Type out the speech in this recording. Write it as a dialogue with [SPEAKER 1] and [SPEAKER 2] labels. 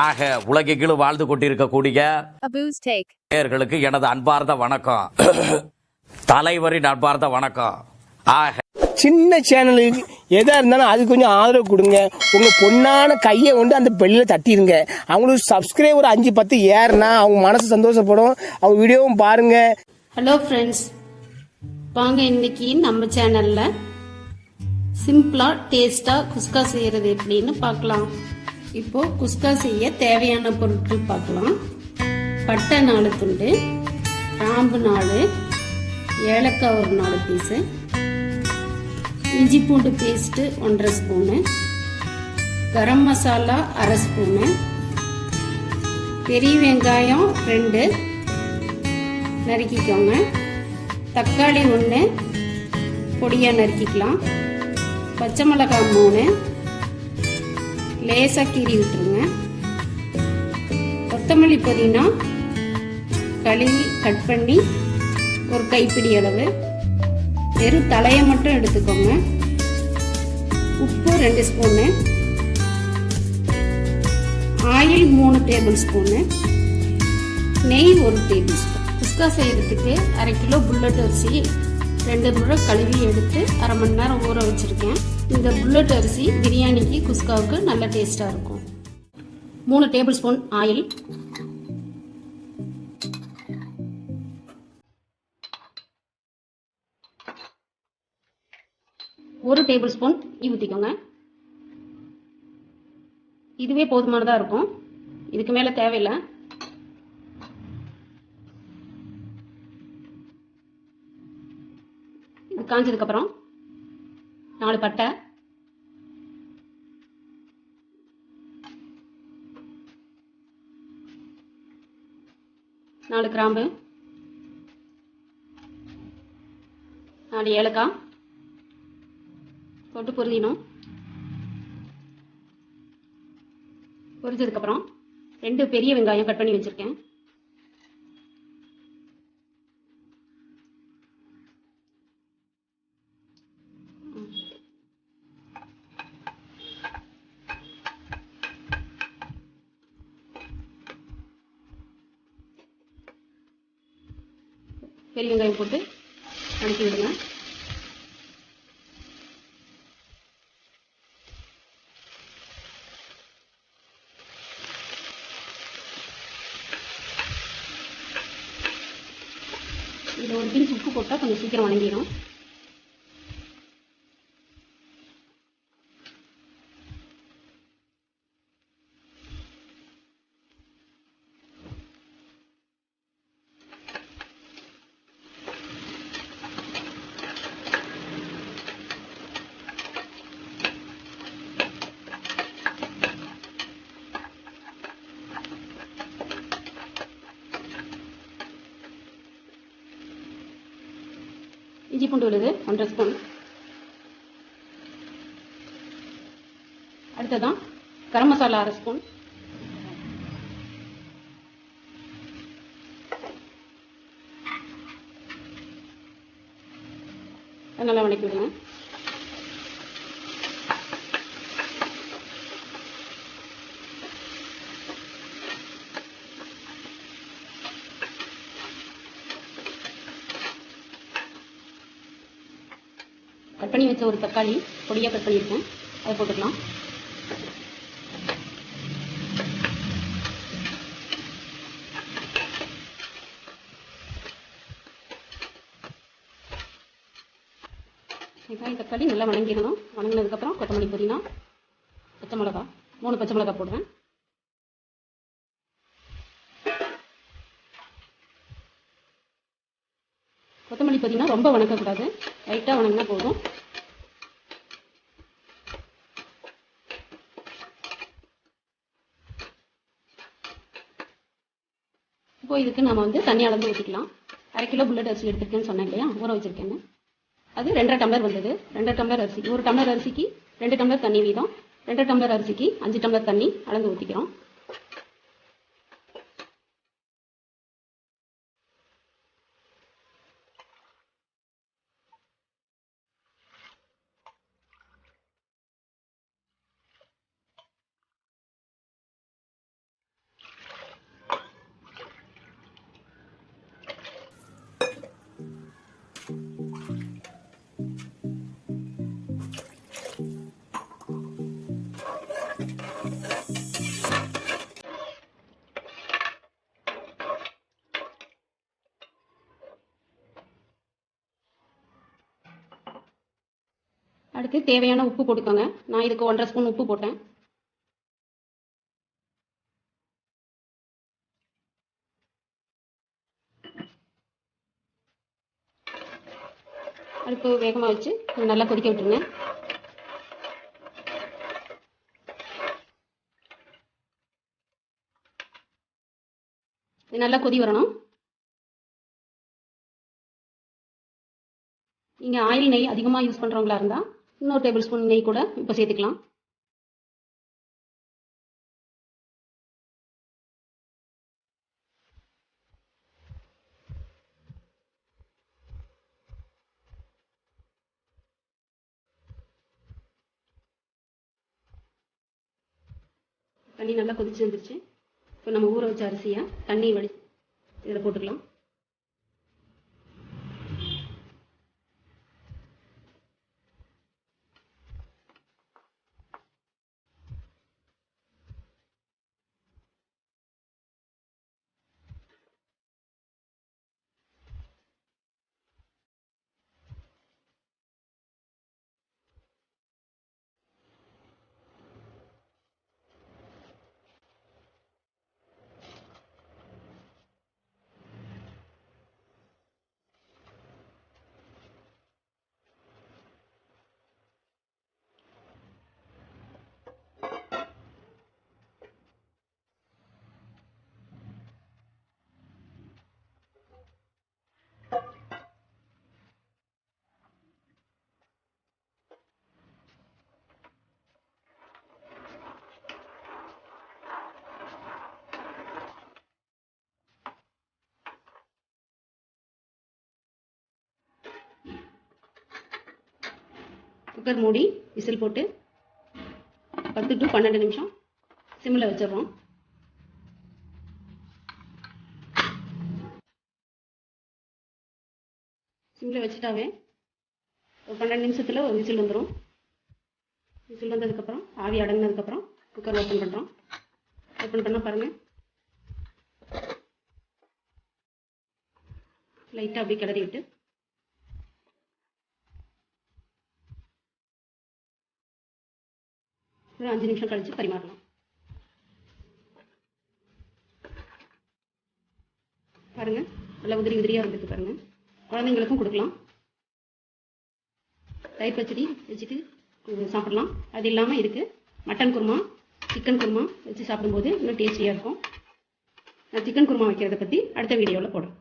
[SPEAKER 1] ஆக உலகெங்கிலும் வாழ்ந்து கொண்டிருக்கக்கூடிய நேயர்களுக்கு எனது அன்பார்ந்த வணக்கம். தலைவரின் அன்பார்ந்த வணக்கம். ஆக
[SPEAKER 2] சின்ன சேனலுக்கு எதா இருந்தாலும் அது கொஞ்சம் ஆதரவு கொடுங்க. உங்க பொண்ணான கையை கொண்டு அந்த பெல்லில் தட்டிடுங்க. அவங்களுக்கு சப்ஸ்கிரைபர் 5-10 ஏறுனா அவங்க மனசு சந்தோஷப்படும். அவங்க வீடியோவும் பாருங்க.
[SPEAKER 3] ஹலோ ஃப்ரெண்ட்ஸ், வாங்க இன்னைக்கு நம்ம சேனல்ல சிம்பிளா டேஸ்டா குஸ்கா செய்யறது எப்படின்னு பார்க்கலாம். இப்போ குஸ்கா செய்ய தேவையான பொருட்கள் பார்க்கலாம். பட்டை 4 துண்டு, கிராம்பு 4, ஏலக்காய் ஒரு 4 பீஸு, இஞ்சி பூண்டு paste 1.5 spoon, garam masala 1/2 spoon, பெரிய வெங்காயம் 2 நறுக்கிக்கோங்க, தக்காளி 1 பொடியாக நறுக்கிக்கலாம், பச்சை மிளகாய் 3 லேசாக கீறி விட்டுருங்க, கொத்தமல்லி புதினா கழுவி கட் பண்ணி ஒரு கைப்பிடி அளவு, வெறும் தலையை மட்டும் எடுத்துக்கோங்க, உப்பு 2 ஸ்பூனு, ஆயில் 3 டேபிள் ஸ்பூனு, நெய் 1 டேபிள் ஸ்பூன். குஸ்கா செய்யறதுக்கு 1/2 கிலோ புல்லட் அரிசி 2 முறை கழுவி எடுத்து 1/2 மணி நேரம் ஊற வச்சிருக்கேன். இந்த புல்லட் அரிசி பிரியாணிக்கு குஸ்காவுக்கு நல்ல டேஸ்டா இருக்கும். 3 டேபிள் ஸ்பூன் ஆயில், ஒரு டேபிள் ஸ்பூன் ஊற்றிக்கோங்க. இதுவே போதுமானதா இருக்கும், இதுக்கு மேல தேவையில்லை. இது காஞ்சதுக்கு அப்புறம் 4 பட்டை, 4 கிராம்பு, 4 ஏலக்காய் போட்டு பொரியணும். பொரிச்சதுக்கு அப்புறம் 2 பெரிய வெங்காயம் கட் பண்ணி வச்சிருக்கேன். பெரிய வெங்காயம் போட்டு வதக்கி விடுங்க. இதில் ஒரு பிஞ்ச் உப்பு போட்டால் கொஞ்சம் சீக்கிரம் வதங்கிடும். இஞ்சி பூண்டு விழுது 1.5 ஸ்பூன். அடுத்ததான் கரம் மசாலா 1/2 ஸ்பூன். நல்லா வதக்கி விடுங்க. கட் பண்ணி வச்ச ஒரு தக்காளி பொடியாக கட் பண்ணியிருக்கேன், அதை போட்டுக்கலாம். வெங்காயம் தக்காளி நல்லா வதங்கிடணும். வதங்கினதுக்கப்புறம் கொத்தமல்லி புதினா, பச்சை மிளகா 3 பச்சை மிளகா போடுவேன். கொத்தமல்லி புதினா ரொம்ப வதக்கக்கூடாது, லைட்டாக வதங்கினா போதும். இப்போ இதுக்கு நம்ம தண்ணி அளந்து ஊற்றிக்கலாம். 1/2 கிலோ புல்லட் அரிசி எடுத்துருக்கேன்னு சொன்னேன் இல்லையா, ஊற வச்சிருக்கேன்னு. அது 2.5 டம்ளர் வந்தது. 2.5 டம்ளர் அரிசி, 1 டம்ளர் அரிசிக்கு 2 டம்ளர் தண்ணி வீதம். 2 டம்ளர் அரிசிக்கு 5 டம்ளர் தண்ணி அளந்து ஊற்றிக்கிறோம். அதுக்கு தேவையான உப்பு போட்டுக்கோங்க. நான் இதுக்கு 1.5 ஸ்பூன் உப்பு போட்டேன். அடுப்பு வேகமாக வச்சு நல்லா கொதிக்க விட்டுருங்க. இது நல்லா கொதி வரணும். நீங்கள் ஆயில் நெய் அதிகமாக யூஸ் பண்ணுறவங்களா இருந்தால் இன்னொரு டேபிள் ஸ்பூன் நெய் கூட இப்போ சேர்த்துக்கலாம். தண்ணி நல்லா கொதிச்சு வந்துருச்சு. இப்போ நம்ம ஊற வச்ச அரிசியை தண்ணி வடி இதில் போட்டுக்கலாம். குக்கர் மூடி விசில் போட்டு 10 to 12 நிமிஷம் சிம்மில் வச்சிடறோம். சிம்மில் வச்சுட்டாவே ஒரு 12 நிமிஷத்தில் ஒரு விசில் வந்துடும். விசில் வந்ததுக்கப்புறம் ஆவி அடங்கினதுக்கப்புறம் குக்கர் ஓப்பன் பண்ணுறோம். ஓப்பன் பண்ணால் பாருங்கள், லைட்டாக அப்படி கிளறி விட்டு ஒரு 5 நிமிஷம் கழித்து பரிமாறலாம். பாருங்கள், நல்லா உதிரி உதிரியாக வந்துருக்கு பாருங்கள். குழந்தைங்களுக்கும் கொடுக்கலாம். தயிர் பச்சடி வச்சுட்டு சாப்பிடலாம். அது இல்லாமல் இதுக்கு மட்டன் குருமா, சிக்கன் குருமா வச்சு சாப்பிடும்போது இன்னும் டேஸ்டியாக இருக்கும். நான் சிக்கன் குருமா வைக்கிறத பற்றி அடுத்த வீடியோவில் போடுறேன்.